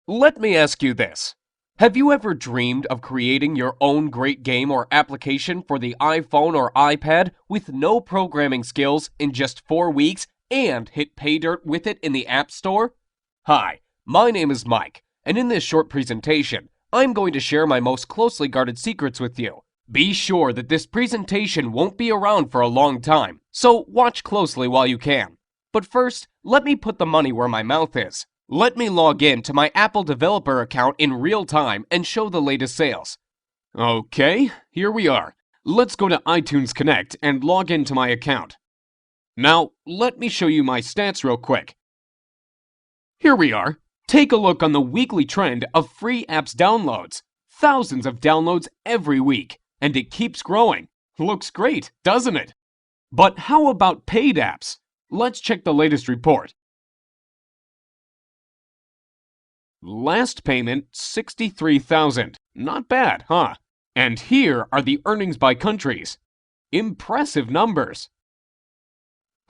Let me ask you this. Have you ever dreamed of creating your own great game or application for the iPhone or iPad with no programming skills in just 4 weeks and hit pay dirt with it in the App Store? Hi, my name is Mike, and in this short presentation, I'm going to share my most closely guarded secrets with you. Be sure that this presentation won't be around for a long time, so watch closely while you can. But first, let me put the money where my mouth is. Let me log in to my Apple developer account in real time and show the latest sales. Okay, here we are. Let's go to iTunes Connect and log into my account. Now, let me show you my stats real quick. Here we are. Take a look on the weekly trend of free apps downloads. Thousands of downloads every week, and it keeps growing. Looks great, doesn't it? But how about paid apps? Let's check the latest report. Last payment, $63,000. Not bad, huh? And here are the earnings by countries. Impressive numbers.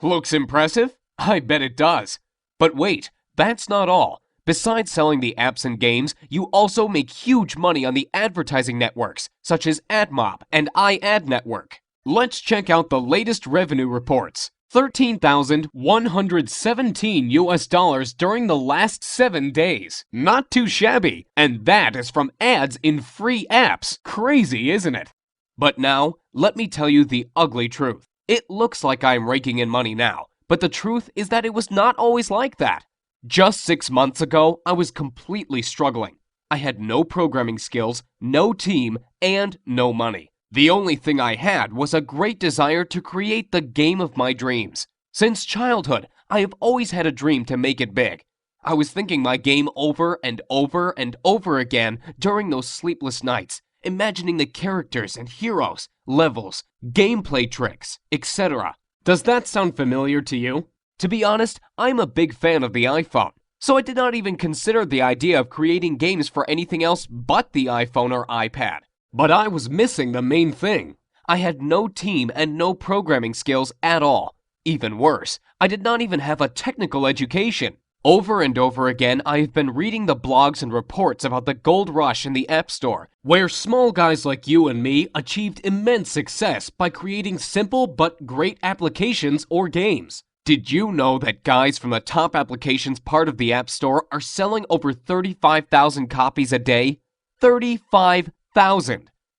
Looks impressive? I bet it does. But wait, that's not all. Besides selling the apps and games, you also make huge money on the advertising networks, such as AdMob and iAdNetwork. Let's check out the latest revenue reports. $13,117 during the last 7 days. Not too shabby, and that is from ads in free apps. Crazy, isn't it? But now, let me tell you the ugly truth. It looks like I'm raking in money now, but the truth is that it was not always like that. Just 6 months ago, I was completely struggling. I had no programming skills, no team, and no money. The only thing I had was a great desire to create the game of my dreams. Since childhood, I have always had a dream to make it big. I was thinking my game over and over and over again during those sleepless nights, imagining the characters and heroes, levels, gameplay tricks, etc. Does that sound familiar to you? To be honest, I'm a big fan of the iPhone, so I did not even consider the idea of creating games for anything else but the iPhone or iPad. But I was missing the main thing. I had no team and no programming skills at all. Even worse, I did not even have a technical education. Over and over again, I have been reading the blogs and reports about the gold rush in the App Store, where small guys like you and me achieved immense success by creating simple but great applications or games. Did you know that guys from the top applications part of the App Store are selling over 35,000 copies a day? 35,000!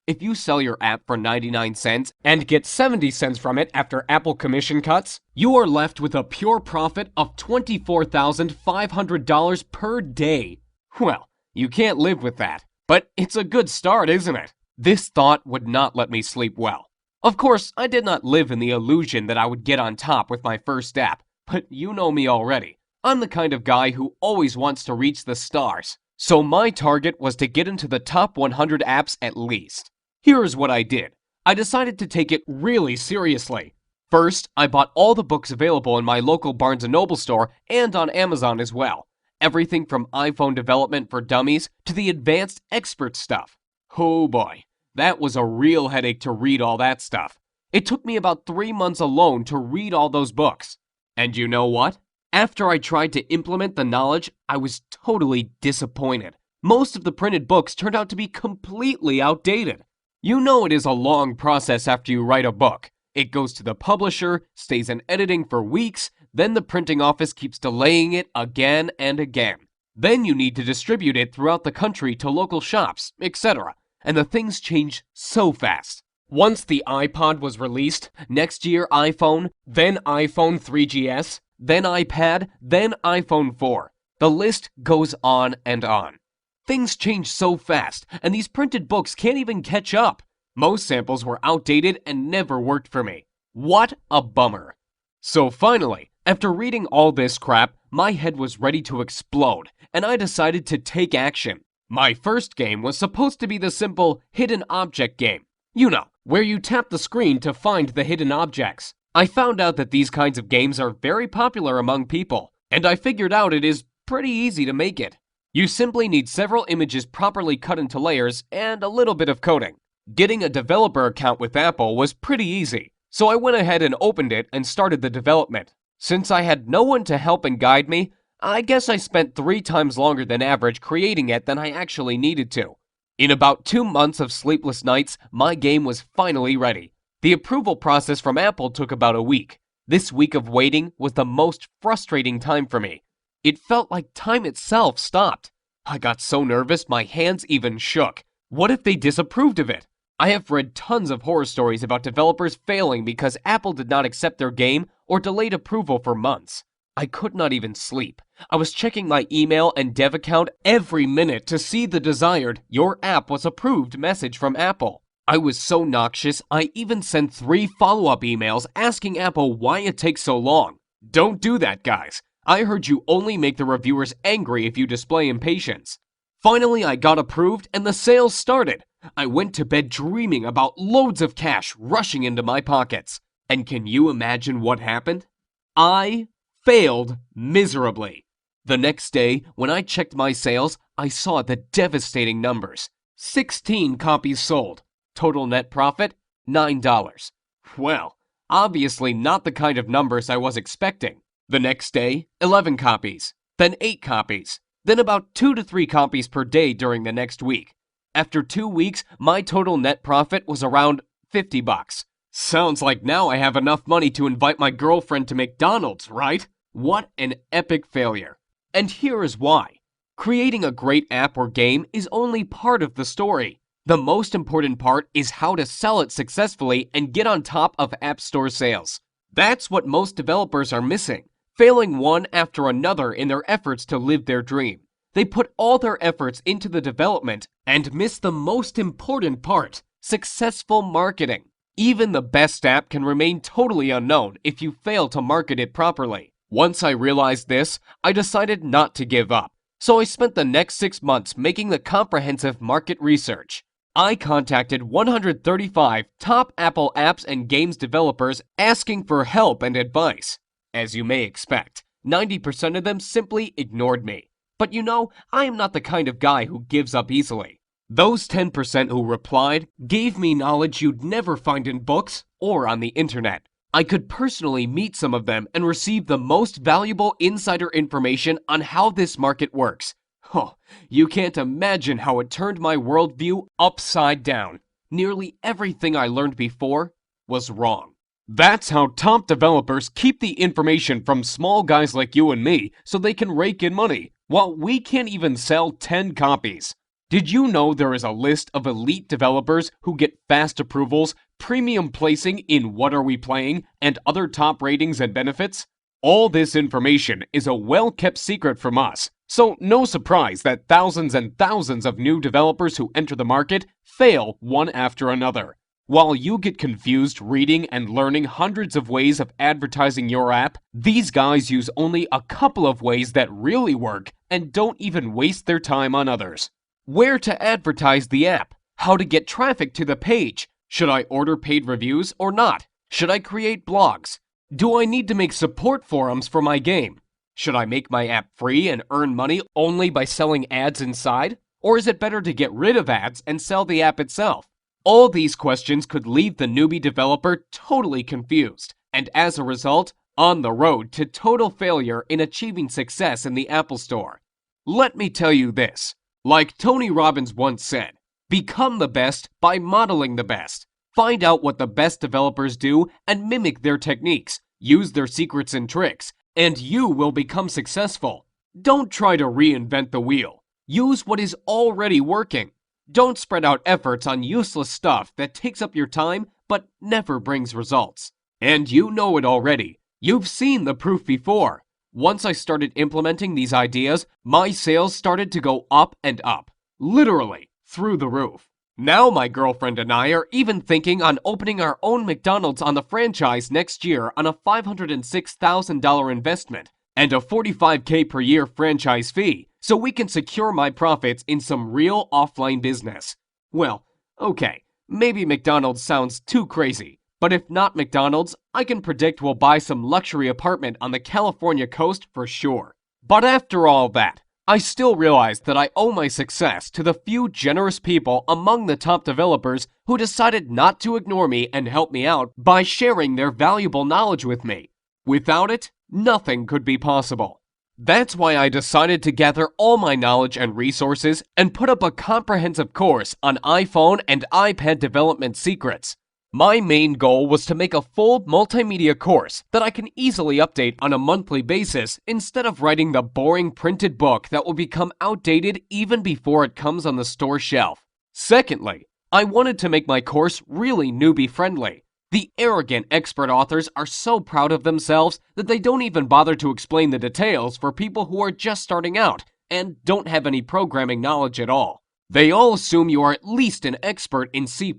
If you sell your app for 99 cents and get 70 cents from it after Apple commission cuts, you are left with a pure profit of $24,500 per day. Well, you can't live with that, but it's a good start, isn't it? This thought would not let me sleep well. Of course, I did not live in the illusion that I would get on top with my first app, but you know me already. I'm the kind of guy who always wants to reach the stars. So my target was to get into the top 100 apps at least. Here's what I did. I decided to take it really seriously. First, I bought all the books available in my local Barnes & Noble store and on Amazon as well. Everything from iPhone development for dummies to the advanced expert stuff. Oh boy, that was a real headache to read all that stuff. It took me about 3 months alone to read all those books. And you know what? After I tried to implement the knowledge, I was totally disappointed. Most of the printed books turned out to be completely outdated. You know it is a long process after you write a book. It goes to the publisher, stays in editing for weeks, then the printing office keeps delaying it again and again. Then you need to distribute it throughout the country to local shops, etc. And the things change so fast. Once the iPod was released, next year iPhone, then iPhone 3GS, then iPad, then iPhone 4. The list goes on and on. Things change so fast, and these printed books can't even catch up. Most samples were outdated and never worked for me. What a bummer. So finally, after reading all this crap, my head was ready to explode, and I decided to take action. My first game was supposed to be the simple hidden object game. You know, where you tap the screen to find the hidden objects. I found out that these kinds of games are very popular among people, and I figured out it is pretty easy to make it. You simply need several images properly cut into layers and a little bit of coding. Getting a developer account with Apple was pretty easy, so I went ahead and opened it and started the development. Since I had no one to help and guide me, I guess I spent 3 times longer than average creating it than I actually needed to. In about 2 months of sleepless nights, my game was finally ready. The approval process from Apple took about a week. This week of waiting was the most frustrating time for me. It felt like time itself stopped. I got so nervous my hands even shook. What if they disapproved of it? I have read tons of horror stories about developers failing because Apple did not accept their game or delayed approval for months. I could not even sleep. I was checking my email and dev account every minute to see the desired "Your app was approved" message from Apple. I was so noxious, I even sent 3 follow-up emails asking Apple why it takes so long. Don't do that, guys. I heard you only make the reviewers angry if you display impatience. Finally, I got approved and the sales started. I went to bed dreaming about loads of cash rushing into my pockets. And can you imagine what happened? I failed miserably. The next day, when I checked my sales, I saw the devastating numbers. 16 copies sold. Total net profit, $9. Well, obviously not the kind of numbers I was expecting. The next day, 11 copies, then 8 copies, then about 2 to 3 copies per day during the next week. After 2 weeks, my total net profit was around $50. Sounds like now I have enough money to invite my girlfriend to McDonald's, right? What an epic failure. And here is why. Creating a great app or game is only part of the story. The most important part is how to sell it successfully and get on top of App Store sales. That's what most developers are missing, failing one after another in their efforts to live their dream. They put all their efforts into the development and miss the most important part, successful marketing. Even the best app can remain totally unknown if you fail to market it properly. Once I realized this, I decided not to give up. So I spent the next 6 months making the comprehensive market research. I contacted 135 top Apple apps and games developers asking for help and advice. As you may expect, 90% of them simply ignored me. But you know, I am not the kind of guy who gives up easily. Those 10% who replied gave me knowledge you'd never find in books or on the internet. I could personally meet some of them and receive the most valuable insider information on how this market works. Oh, you can't imagine how it turned my worldview upside down. Nearly everything I learned before was wrong. That's how top developers keep the information from small guys like you and me so they can rake in money, while we can't even sell 10 copies. Did you know there is a list of elite developers who get fast approvals, premium placing in What Are We Playing, and other top ratings and benefits? All this information is a well-kept secret from us, so no surprise that thousands and thousands of new developers who enter the market fail one after another. While you get confused reading and learning hundreds of ways of advertising your app, these guys use only a couple of ways that really work and don't even waste their time on others. Where to advertise the app? How to get traffic to the page? Should I order paid reviews or not? Should I create blogs? Do I need to make support forums for my game? Should I make my app free and earn money only by selling ads inside? Or is it better to get rid of ads and sell the app itself? All these questions could leave the newbie developer totally confused, and as a result, on the road to total failure in achieving success in the Apple Store. Let me tell you this. Like Tony Robbins once said, become the best by modeling the best. Find out what the best developers do and mimic their techniques. Use their secrets and tricks, and you will become successful. Don't try to reinvent the wheel. Use what is already working. Don't spread out efforts on useless stuff that takes up your time but never brings results. And you know it already. You've seen the proof before. Once I started implementing these ideas, my sales started to go up and up. Literally, through the roof. Now my girlfriend and I are even thinking on opening our own McDonald's on the franchise next year on a $506,000 investment and a $45K per year franchise fee, so we can secure my profits in some real offline business. Well, okay, maybe McDonald's sounds too crazy, but if not McDonald's, I can predict we'll buy some luxury apartment on the California coast for sure. But after all that, I still realize that I owe my success to the few generous people among the top developers who decided not to ignore me and help me out by sharing their valuable knowledge with me. Without it, nothing could be possible. That's why I decided to gather all my knowledge and resources and put up a comprehensive course on iPhone and iPad development secrets. My main goal was to make a full multimedia course that I can easily update on a monthly basis instead of writing the boring printed book that will become outdated even before it comes on the store shelf. Secondly, I wanted to make my course really newbie friendly. The arrogant expert authors are so proud of themselves that they don't even bother to explain the details for people who are just starting out and don't have any programming knowledge at all. They all assume you are at least an expert in C++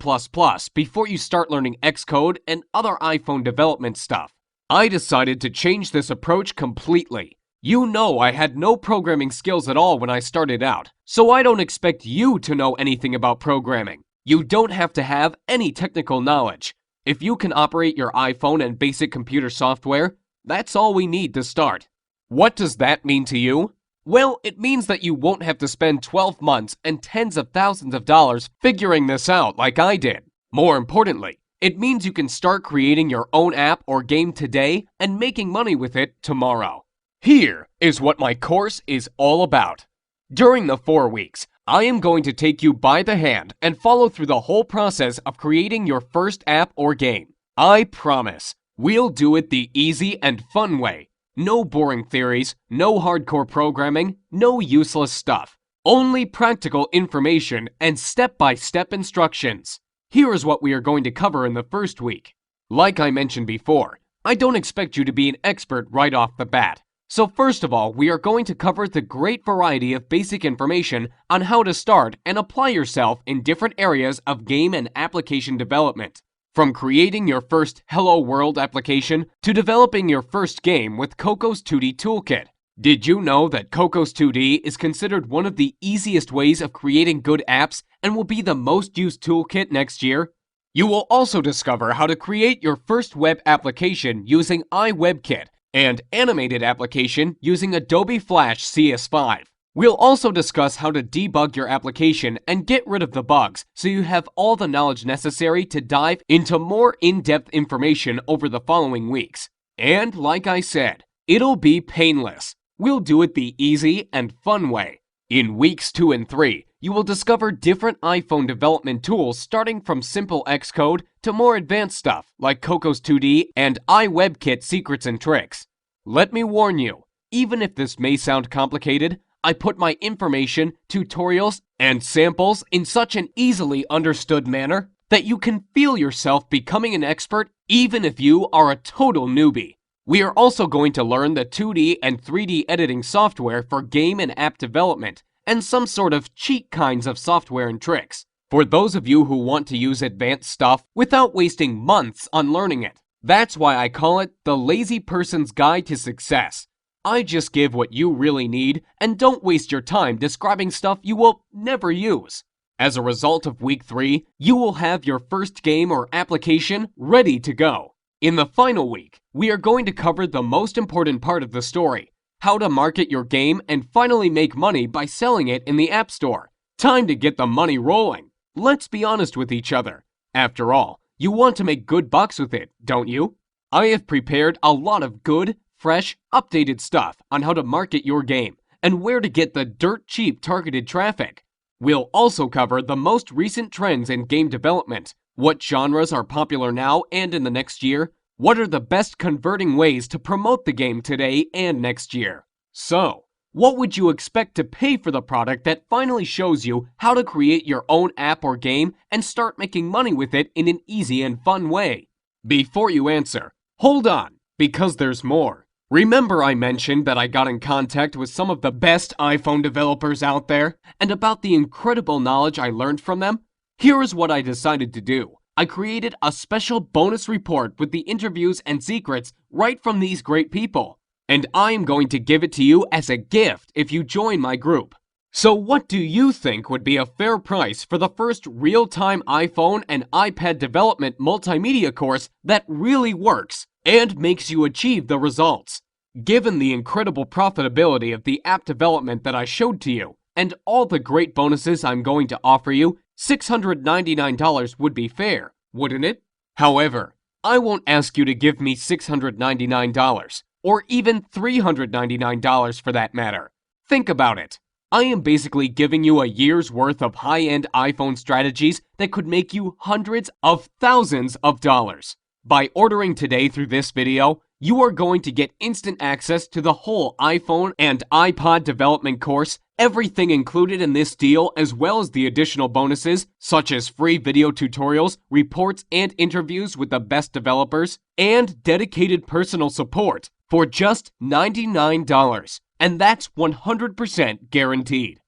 before you start learning Xcode and other iPhone development stuff. I decided to change this approach completely. You know I had no programming skills at all when I started out, so I don't expect you to know anything about programming. You don't have to have any technical knowledge. If you can operate your iPhone and basic computer software, that's all we need to start. What does that mean to you? Well, it means that you won't have to spend 12 months and tens of thousands of dollars figuring this out like I did. More importantly, it means you can start creating your own app or game today and making money with it tomorrow. Here is what my course is all about. During the 4 weeks, I am going to take you by the hand and follow through the whole process of creating your first app or game. I promise, we'll do it the easy and fun way. No boring theories, no hardcore programming, no useless stuff. Only practical information and step-by-step instructions. Here is what we are going to cover in the first week. Like I mentioned before, I don't expect you to be an expert right off the bat. So first of all, we are going to cover the great variety of basic information on how to start and apply yourself in different areas of game and application development. From creating your first Hello World application to developing your first game with Cocos 2D Toolkit. Did you know that Cocos 2D is considered one of the easiest ways of creating good apps and will be the most used toolkit next year? You will also discover how to create your first web application using iWebKit and animated application using Adobe Flash CS5. We'll also discuss how to debug your application and get rid of the bugs so you have all the knowledge necessary to dive into more in-depth information over the following weeks. And like I said, it'll be painless. We'll do it the easy and fun way. In weeks 2 and 3, you will discover different iPhone development tools starting from simple Xcode to more advanced stuff like Cocos 2D and iWebKit secrets and tricks. Let me warn you, even if this may sound complicated, I put my information, tutorials, and samples in such an easily understood manner that you can feel yourself becoming an expert even if you are a total newbie. We are also going to learn the 2D and 3D editing software for game and app development and some sort of cheat kinds of software and tricks for those of you who want to use advanced stuff without wasting months on learning it. That's why I call it the lazy person's guide to success. I just give what you really need and don't waste your time describing stuff you will never use. As a result of week 3, you will have your first game or application ready to go. In the final week, we are going to cover the most important part of the story, how to market your game and finally make money by selling it in the App Store. Time to get the money rolling. Let's be honest with each other. After all, you want to make good bucks with it, don't you? I have prepared a lot of good, fresh, updated stuff on how to market your game and where to get the dirt cheap targeted traffic. We'll also cover the most recent trends in game development, what genres are popular now and in the next year, what are the best converting ways to promote the game today and next year. So, what would you expect to pay for the product that finally shows you how to create your own app or game and start making money with it in an easy and fun way? Before you answer, hold on, because there's more. Remember I mentioned that I got in contact with some of the best iPhone developers out there and about the incredible knowledge I learned from them? Here is what I decided to do. I created a special bonus report with the interviews and secrets right from these great people. And I am going to give it to you as a gift if you join my group. So what do you think would be a fair price for the first real-time iPhone and iPad development multimedia course that really works and makes you achieve the results? Given the incredible profitability of the app development that I showed to you and all the great bonuses I'm going to offer you, $699 would be fair, wouldn't it? However, I won't ask you to give me $699 or even $399 for that matter. Think about it. I am basically giving you a year's worth of high-end iPhone strategies that could make you hundreds of thousands of dollars. By ordering today through this video, you are going to get instant access to the whole iPhone and iPod development course, everything included in this deal, as well as the additional bonuses such as free video tutorials, reports, and interviews with the best developers, and dedicated personal support for just $99. And that's 100% guaranteed.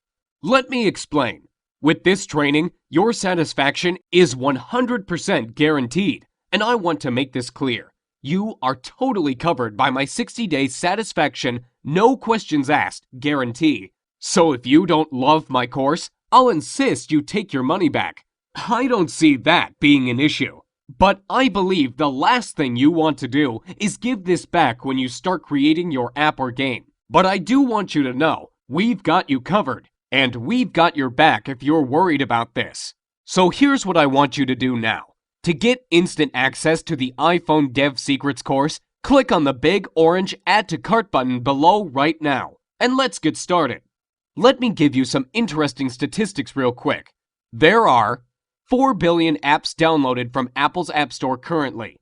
Let me explain. With this training, your satisfaction is 100% guaranteed. And I want to make this clear. You are totally covered by my 60-day satisfaction, no questions asked guarantee. So if you don't love my course, I'll insist you take your money back. I don't see that being an issue. But I believe the last thing you want to do is give this back when you start creating your app or game. But I do want you to know, we've got you covered, and we've got your back if you're worried about this. So here's what I want you to do now. To get instant access to the iPhone Dev Secrets course, click on the big orange Add to Cart button below right now. And let's get started. Let me give you some interesting statistics real quick. There are 4 billion apps downloaded from Apple's App Store currently.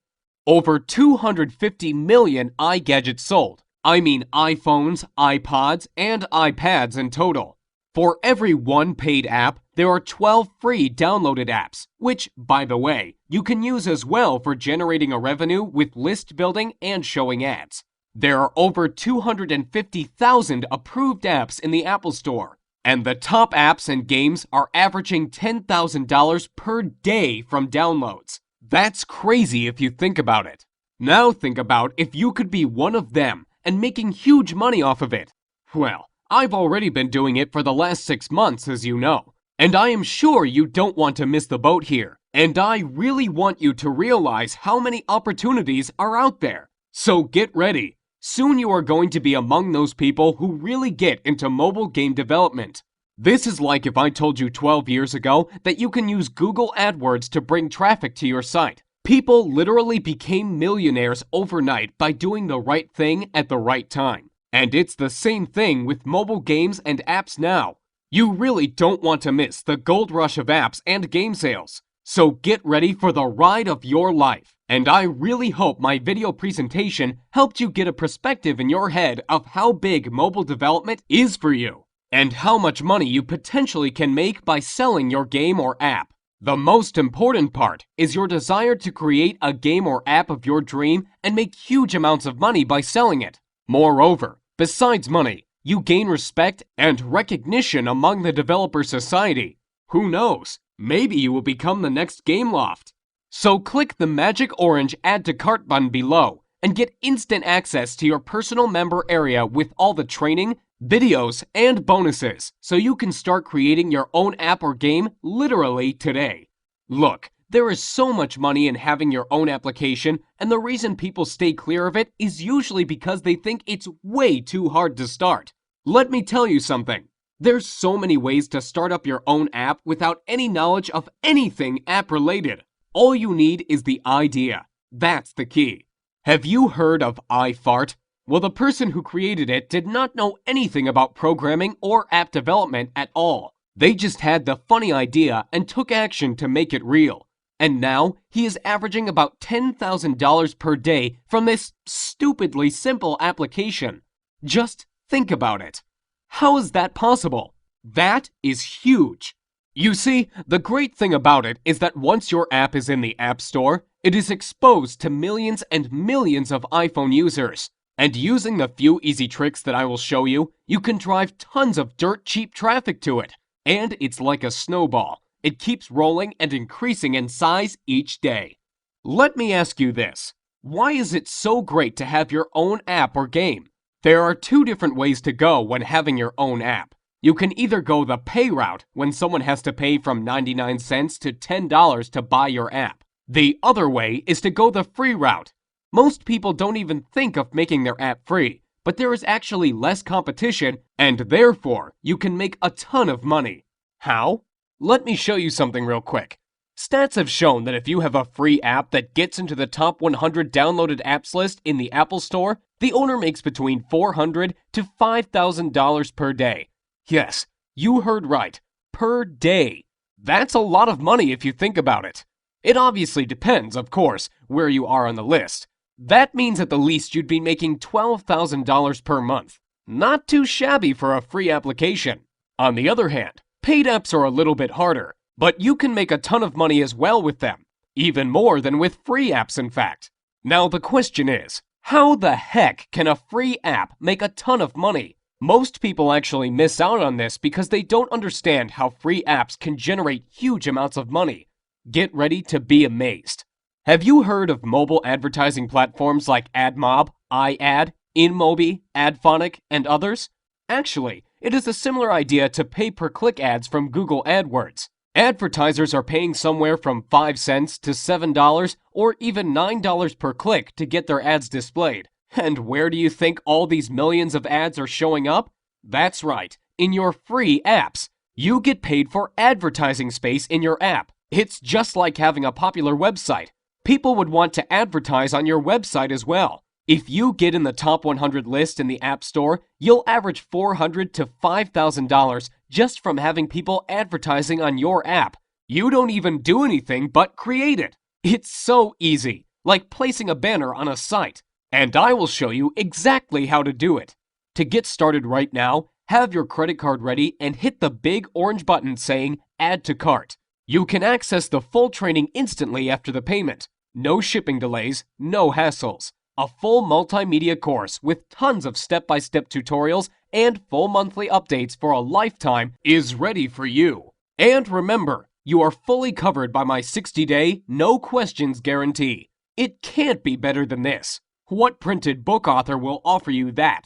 Over 250 million iGadgets sold. I mean iPhones, iPods, and iPads in total. For every one paid app, there are 12 free downloaded apps, which, by the way, you can use as well for generating a revenue with list building and showing ads. There are over 250,000 approved apps in the Apple Store, and the top apps and games are averaging $10,000 per day from downloads. That's crazy if you think about it. Now think about if you could be one of them and making huge money off of it. Well, I've already been doing it for the last 6 months, as you know. And I am sure you don't want to miss the boat here. And I really want you to realize how many opportunities are out there. So get ready. Soon you are going to be among those people who really get into mobile game development. This is like if I told you 12 years ago that you can use Google AdWords to bring traffic to your site. People literally became millionaires overnight by doing the right thing at the right time. And it's the same thing with mobile games and apps now. You really don't want to miss the gold rush of apps and game sales. So get ready for the ride of your life. And I really hope my video presentation helped you get a perspective in your head of how big mobile development is for you, and how much money you potentially can make by selling your game or app. The most important part is your desire to create a game or app of your dream and make huge amounts of money by selling it. Moreover, besides money, you gain respect and recognition among the developer society. Who knows? Maybe you will become the next Gameloft. So click the magic orange Add to Cart button below and get instant access to your personal member area with all the training, videos, and bonuses so you can start creating your own app or game literally today. Look, there is so much money in having your own application, and the reason people stay clear of it is usually because they think it's way too hard to start. Let me tell you something. There's so many ways to start up your own app without any knowledge of anything app-related. All you need is the idea. That's the key. Have you heard of iFart? Well, the person who created it did not know anything about programming or app development at all. They just had the funny idea and took action to make it real. And now, he is averaging about $10,000 per day from this stupidly simple application. Just think about it. How is that possible? That is huge. You see, the great thing about it is that once your app is in the App Store, it is exposed to millions and millions of iPhone users. And using the few easy tricks that I will show you, you can drive tons of dirt cheap traffic to it. And it's like a snowball. It keeps rolling and increasing in size each day. Let me ask you this. Why is it so great to have your own app or game? There are two different ways to go when having your own app. You can either go the pay route when someone has to pay from 99 cents to $10 to buy your app. The other way is to go the free route. Most people don't even think of making their app free, but there is actually less competition and therefore you can make a ton of money. How? Let me show you something real quick. Stats have shown that if you have a free app that gets into the top 100 downloaded apps list in the Apple Store, the owner makes between $400 to $5,000 per day. Yes, you heard right. Per day. That's a lot of money if you think about it. It obviously depends, of course, where you are on the list. That means at the least you'd be making $12,000 per month. Not too shabby for a free application. On the other hand, paid apps are a little bit harder, but you can make a ton of money as well with them. Even more than with free apps, in fact. Now the question is, how the heck can a free app make a ton of money? Most people actually miss out on this because they don't understand how free apps can generate huge amounts of money. Get ready to be amazed. Have you heard of mobile advertising platforms like AdMob, iAd, InMobi, AdPhonic, and others? Actually, it is a similar idea to pay-per-click ads from Google AdWords. Advertisers are paying somewhere from 5 cents to $7 or even $9 per click to get their ads displayed. And where do you think all these millions of ads are showing up? That's right, in your free apps. You get paid for advertising space in your app. It's just like having a popular website. People would want to advertise on your website as well. If you get in the top 100 list in the App Store, you'll average $400 to $5,000 just from having people advertising on your app. You don't even do anything but create it. It's so easy, like placing a banner on a site. And I will show you exactly how to do it. To get started right now, have your credit card ready and hit the big orange button saying Add to Cart. You can access the full training instantly after the payment. No shipping delays, no hassles. A full multimedia course with tons of step-by-step tutorials and full monthly updates for a lifetime is ready for you. And remember, you are fully covered by my 60-day, no questions guarantee. It can't be better than this. What printed book author will offer you that?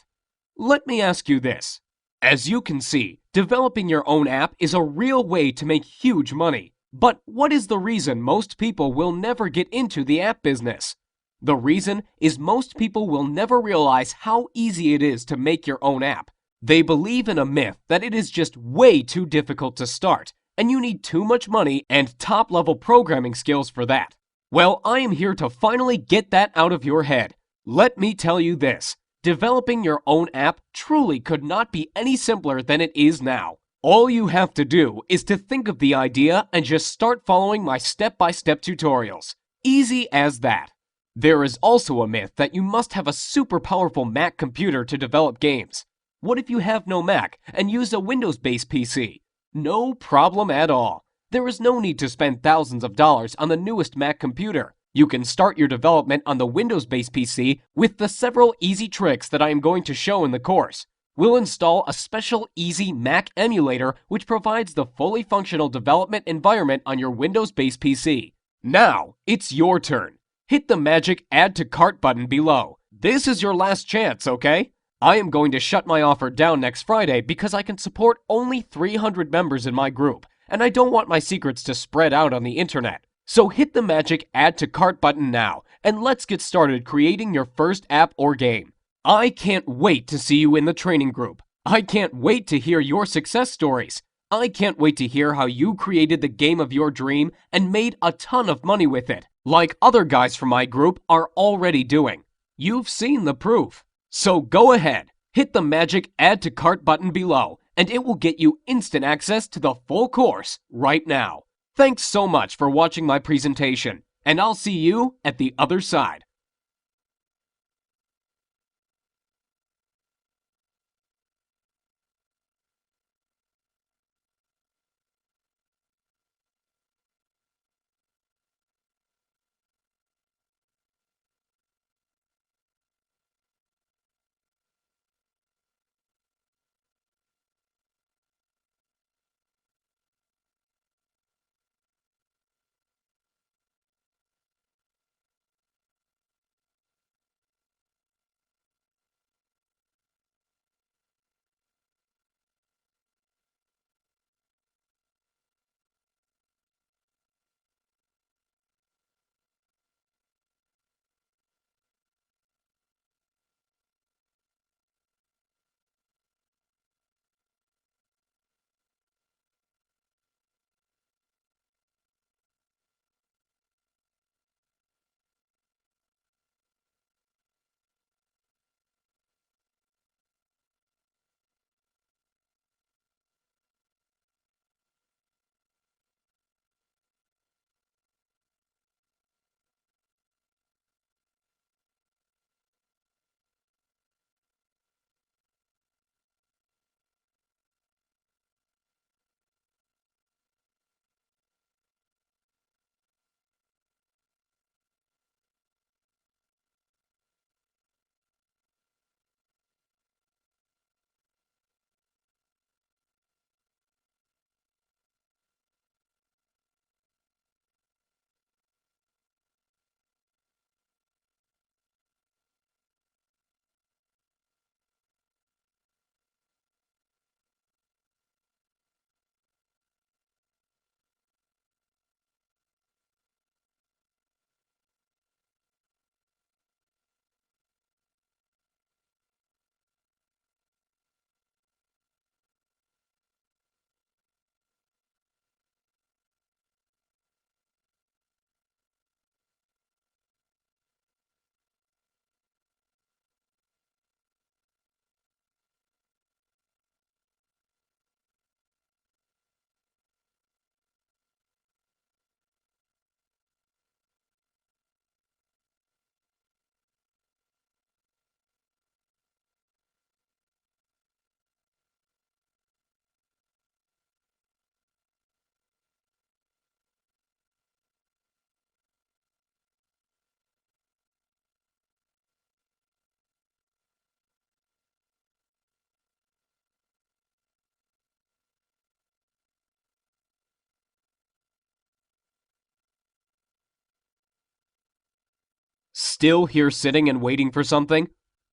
Let me ask you this. As you can see, developing your own app is a real way to make huge money. But what is the reason most people will never get into the app business? The reason is most people will never realize how easy it is to make your own app. They believe in a myth that it is just way too difficult to start, and you need too much money and top-level programming skills for that. Well, I am here to finally get that out of your head. Let me tell you this. Developing your own app truly could not be any simpler than it is now. All you have to do is to think of the idea and just start following my step-by-step tutorials. Easy as that. There is also a myth that you must have a super powerful Mac computer to develop games. What if you have no Mac and use a Windows-based PC? No problem at all. There is no need to spend thousands of dollars on the newest Mac computer. You can start your development on the Windows-based PC with the several easy tricks that I am going to show in the course. We'll install a special easy Mac emulator which provides the fully functional development environment on your Windows-based PC. Now, it's your turn. Hit the magic Add to Cart button below. This is your last chance, okay? I am going to shut my offer down next Friday because I can support only 300 members in my group, and I don't want my secrets to spread out on the internet. So hit the magic Add to Cart button now, and let's get started creating your first app or game. I can't wait to see you in the training group. I can't wait to hear your success stories. I can't wait to hear how you created the game of your dream and made a ton of money with it, like other guys from my group are already doing. You've seen the proof. So go ahead, hit the magic Add to Cart button below, and it will get you instant access to the full course right now. Thanks so much for watching my presentation, and I'll see you at the other side. Still here sitting and waiting for something?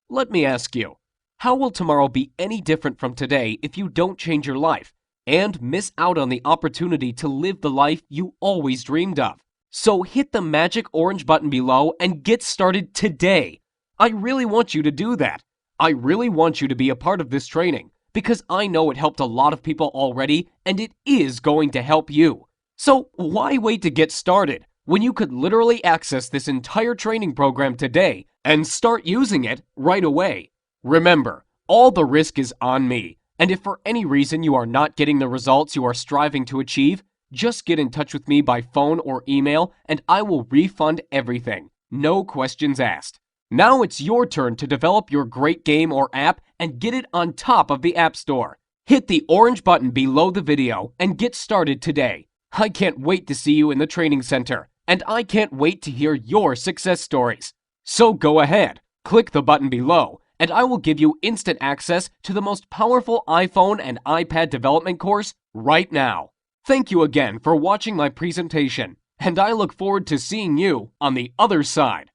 Let me ask you, how will tomorrow be any different from today if you don't change your life and miss out on the opportunity to live the life you always dreamed of? So hit the magic orange button below and get started today. I really want you to do that. I really want you to be a part of this training because I know it helped a lot of people already and it is going to help you. So why wait to get started when you could literally access this entire training program today and start using it right away? Remember, all the risk is on me, and if for any reason you are not getting the results you are striving to achieve, just get in touch with me by phone or email and I will refund everything. No questions asked. Now it's your turn to develop your great game or app and get it on top of the App Store. Hit the orange button below the video and get started today. I can't wait to see you in the training center, and I can't wait to hear your success stories. So go ahead, click the button below, and I will give you instant access to the most powerful iPhone and iPad development course right now. Thank you again for watching my presentation, and I look forward to seeing you on the other side.